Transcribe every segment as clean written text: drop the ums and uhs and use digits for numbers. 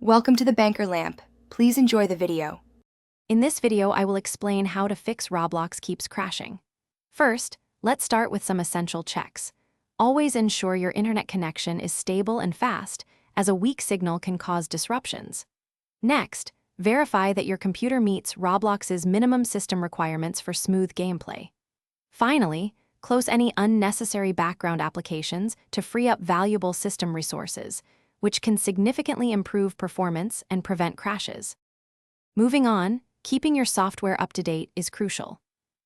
Welcome to the Banker Lamp. Please enjoy the video. In this video, I will explain how to fix Roblox keeps crashing. First, let's start with some essential checks. Always ensure your internet connection is stable and fast, as a weak signal can cause disruptions. Next, verify that your computer meets Roblox's minimum system requirements for smooth gameplay. Finally, close any unnecessary background applications to free up valuable system resources, which can significantly improve performance and prevent crashes. Moving on, keeping your software up to date is crucial.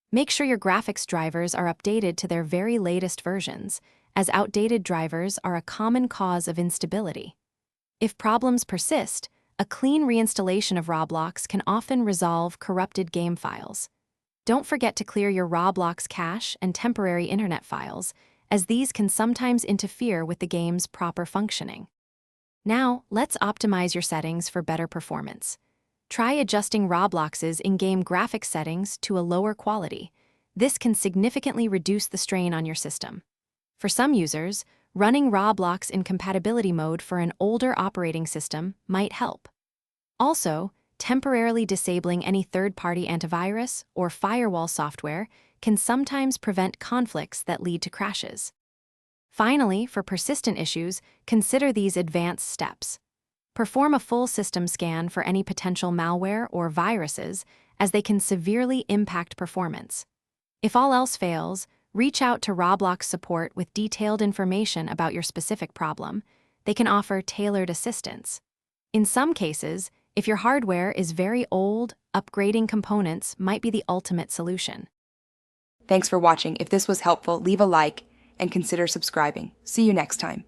Make sure your graphics drivers are updated to their very latest versions, as outdated drivers are a common cause of instability. If problems persist, a clean reinstallation of Roblox can often resolve corrupted game files. Don't forget to clear your Roblox cache and temporary internet files, as these can sometimes interfere with the game's proper functioning. Now, let's optimize your settings for better performance. Try adjusting Roblox's in-game graphics settings to a lower quality. This can significantly reduce the strain on your system. For some users, running Roblox in compatibility mode for an older operating system might help. Also, temporarily disabling any third-party antivirus or firewall software can sometimes prevent conflicts that lead to crashes. Finally, for persistent issues, consider these advanced steps. Perform a full system scan for any potential malware or viruses, as they can severely impact performance. If all else fails, reach out to Roblox support with detailed information about your specific problem. They can offer tailored assistance. In some cases, if your hardware is very old, upgrading components might be the ultimate solution. Thanks for watching. If this was helpful, leave a like and consider subscribing. See you next time.